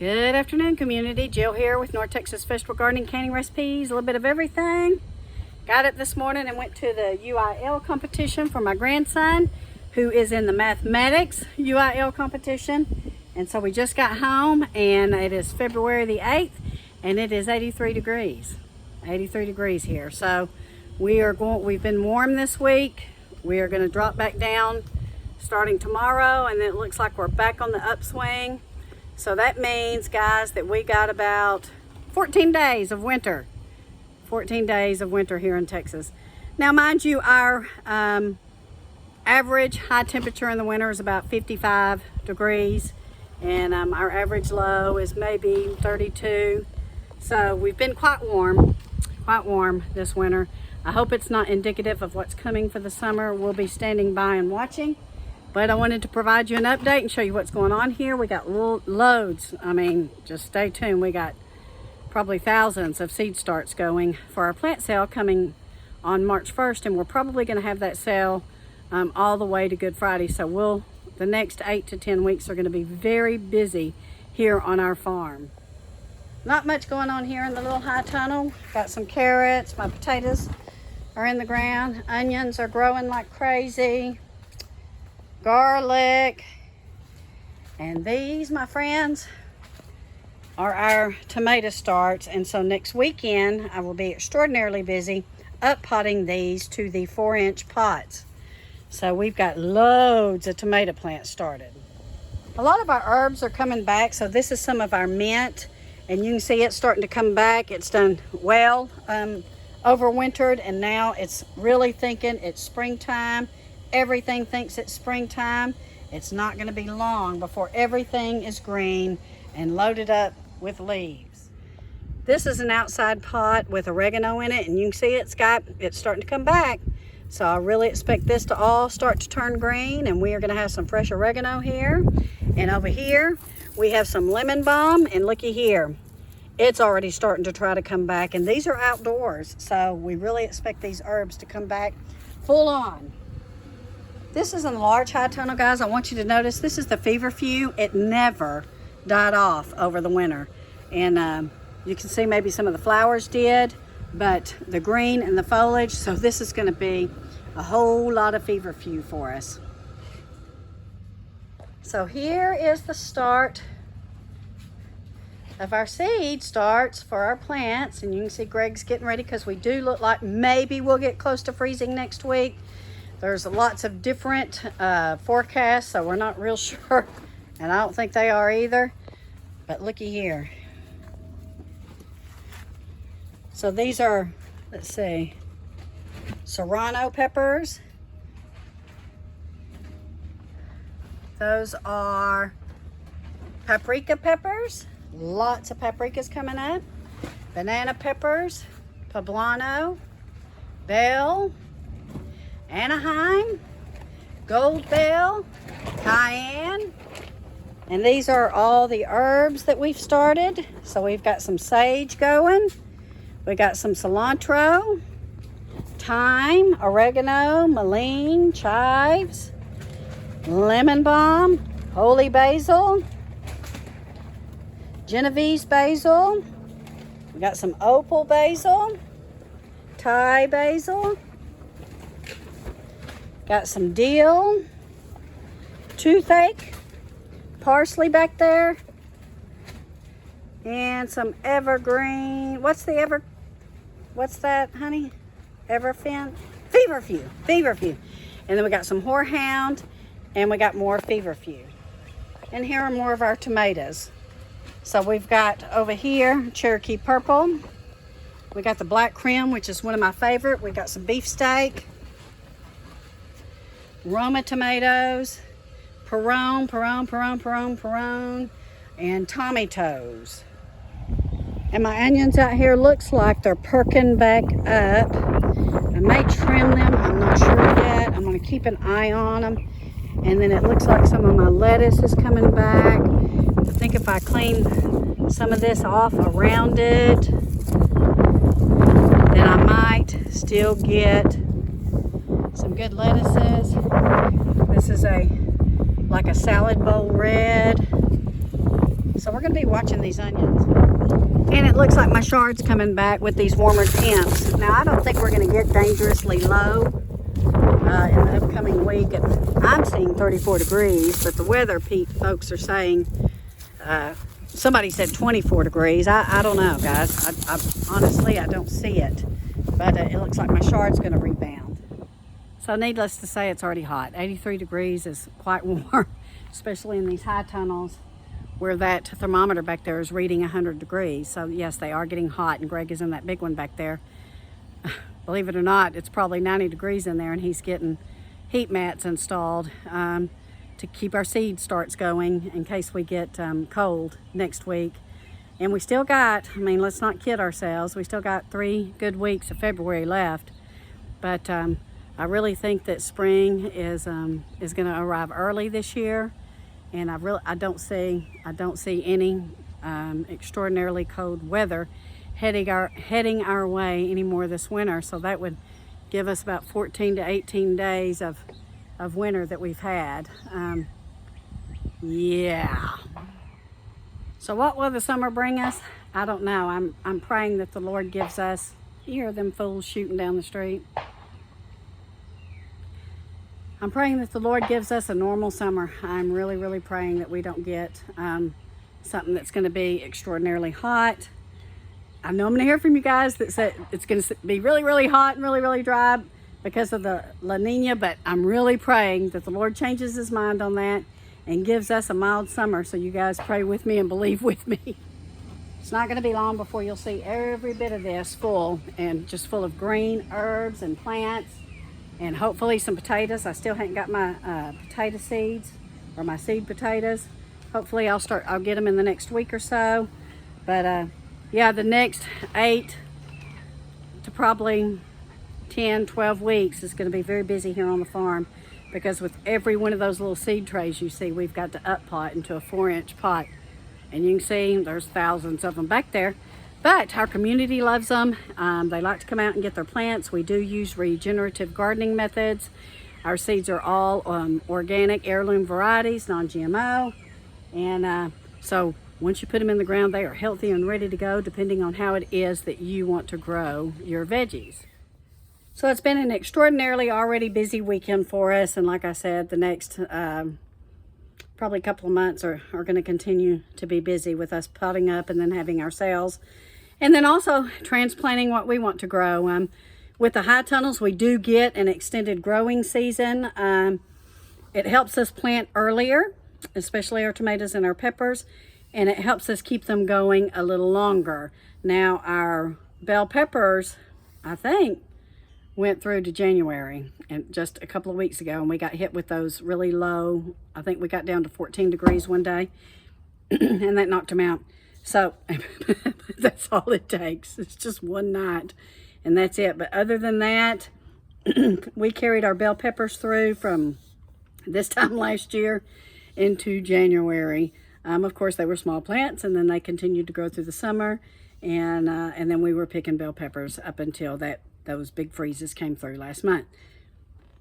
Good afternoon, community. Jill here with North Texas Vegetable Gardening Canning Recipes. A little bit of everything. Got up this morning and went to the UIL competition for my grandson, who is in the mathematics UIL competition. And so we just got home, and it is February the 8th, and it is 83 degrees. 83 degrees here. So we've been warm this week. We are going to drop back down starting tomorrow, and then it looks like we're back on the upswing. So that means, guys, that we got about 14 days of winter. 14 days of winter here in Texas. Now, mind you, our average high temperature in the winter is about 55 degrees. And our average low is maybe 32. So we've been quite warm this winter. I hope it's not indicative of what's coming for the summer. We'll be standing by and watching. But I wanted to provide you an update and show you what's going on here. We got loads. I mean, just stay tuned. We got probably thousands of seed starts going for our plant sale coming on March 1st. And we're probably going to have that sale all the way to Good Friday. So the next 8 to 10 weeks are going to be very busy here on our farm. Not much going on here in the little high tunnel. Got some carrots. My potatoes are in the ground. Onions are growing like crazy. Garlic. And these, my friends, are our tomato starts. And so next weekend I will be extraordinarily busy up potting these to the 4-inch pots. So we've got loads of tomato plants started. A lot of our herbs are coming back. So this is some of our mint, and you can see it's starting to come back. It's done well, overwintered, and now it's really thinking it's springtime. Everything thinks it's springtime. It's not going to be long before everything is green and loaded up with leaves. This is an outside pot with oregano in it, and you can see it's starting to come back. So I really expect this to all start to turn green, and we are going to have some fresh oregano here. And over here we have some lemon balm, and looky here, it's already starting to try to come back. And these are outdoors, so we really expect these herbs to come back full on. This is a large high tunnel, guys. I want you to notice this is the feverfew. It never died off over the winter. And you can see maybe some of the flowers did, but the green and the foliage, so this is going to be a whole lot of feverfew for us. So here is the start of our seed starts for our plants, and you can see Greg's getting ready because we do look like maybe we'll get close to freezing next week. There's lots of different forecasts, so we're not real sure, and I don't think they are either. But looky here. So these are, let's see, serrano peppers. Those are paprika peppers. Lots of paprikas coming up. Banana peppers, poblano, bell, Anaheim, gold bell, cayenne. And these are all the herbs that we've started. So we've got some sage going. We got some cilantro, thyme, oregano, mullein, chives, lemon balm, holy basil, Genovese basil. We got some opal basil, Thai basil. Got some dill, toothache, parsley back there, and some evergreen. What's that, honey? Everfin? Feverfew. And then we got some horehound, and we got more feverfew. And here are more of our tomatoes. So we've got over here Cherokee purple. We got the black creme, which is one of my favorite. We got some beefsteak, Roma tomatoes, Perone, and Tommy toes. And my onions out here looks like they're perking back up. I may trim them, I'm not sure yet. I'm going to keep an eye on them. And then it looks like some of my lettuce is coming back. I think if I clean some of this off around it, then I might still get some good lettuces. This is like a salad bowl red. So we're going to be watching these onions. And it looks like my chard's coming back with these warmer temps. Now, I don't think we're going to get dangerously low in the upcoming week. I'm seeing 34 degrees, but the weather folks are saying, somebody said 24 degrees. I don't know, guys. I honestly, I don't see it. But it looks like my chard's going to rebound. So needless to say, it's already hot. 83 degrees is quite warm, especially in these high tunnels where that thermometer back there is reading 100 degrees. So yes, they are getting hot, and Greg is in that big one back there. Believe it or not, it's probably 90 degrees in there, and he's getting heat mats installed to keep our seed starts going in case we get cold next week. And we still got, I mean, let's not kid ourselves, we still got 3 good weeks of February left. But I really think that spring is going to arrive early this year. And I don't see any extraordinarily cold weather heading our way anymore this winter. So that would give us about 14 to 18 days of winter that we've had. Yeah. So what will the summer bring us? I don't know. I'm praying that the Lord gives us. You hear them fools shooting down the street? I'm praying that the Lord gives us a normal summer. I'm really, really praying that we don't get something that's going to be extraordinarily hot. I know I'm going to hear from you guys that say it's going to be really, really hot and really, really dry because of the La Nina, but I'm really praying that the Lord changes his mind on that and gives us a mild summer. So you guys pray with me and believe with me. It's not going to be long before you'll see every bit of this full of green herbs and plants. And hopefully some potatoes. I still haven't got my potato seeds or my seed potatoes. Hopefully I'll get them in the next week or so. But yeah, the next 8 to probably 10, 12 weeks is going to be very busy here on the farm, because with every one of those little seed trays you see, we've got to up pot into a 4-inch pot. And you can see there's thousands of them back there. But our community loves them. They like to come out and get their plants. We do use regenerative gardening methods. Our seeds are all organic heirloom varieties, non-GMO. And so once you put them in the ground, they are healthy and ready to go, depending on how it is that you want to grow your veggies. So it's been an extraordinarily already busy weekend for us. And like I said, the next probably a couple of months are going to continue to be busy with us potting up and then having our sales. And then also transplanting what we want to grow. With the high tunnels, we do get an extended growing season. It helps us plant earlier, especially our tomatoes and our peppers, and it helps us keep them going a little longer. Now, our bell peppers, I think, went through to January, and just a couple of weeks ago, and we got hit with those really low. I think we got down to 14 degrees one day, and that knocked them out. So that's all it takes. It's just one night and that's it. But other than that, we carried our bell peppers through from this time last year into January. Of course, they were small plants, and then they continued to grow through the summer. And then we were picking bell peppers up until those big freezes came through last month.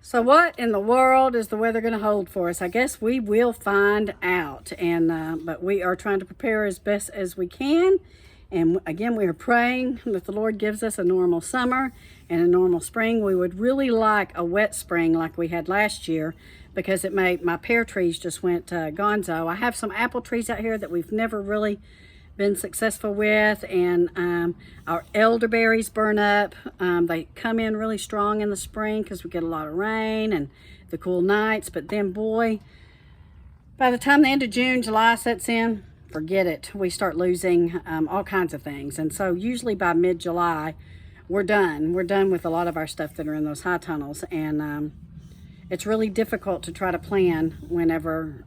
So what in the world is the weather going to hold for us? I guess we will find out. But we are trying to prepare as best as we can. And again, we are praying that the Lord gives us a normal summer and a normal spring. We would really like a wet spring like we had last year, because my pear trees just went gonzo. I have some apple trees out here that we've never really been successful with, and our elderberries burn up. They come in really strong in the spring because we get a lot of rain and the cool nights, but then boy, by the time the end of June, July sets in, forget it. We start losing all kinds of things. And so usually by mid-July, we're done with a lot of our stuff that are in those high tunnels. And it's really difficult to try to plan whenever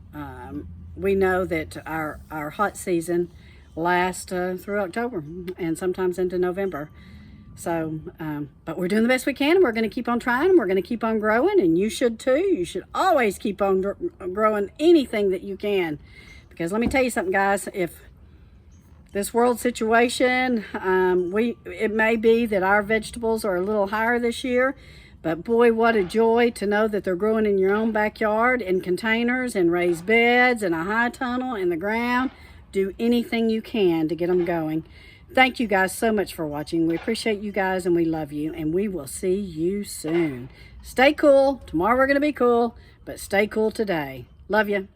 we know that our hot season last through October and sometimes into November. So, but we're doing the best we can, and we're going to keep on trying, and we're going to keep on growing, and you should too. You should always keep on growing anything that you can, because let me tell you something, guys. If this world situation, it may be that our vegetables are a little higher this year, but boy, what a joy to know that they're growing in your own backyard in containers and raised beds and a high tunnel in the ground. do anything you can to get them going. Thank you guys so much for watching. We appreciate you guys and we love you, and we will see you soon. Stay cool. Tomorrow we're going to be cool, but stay cool today. Love you.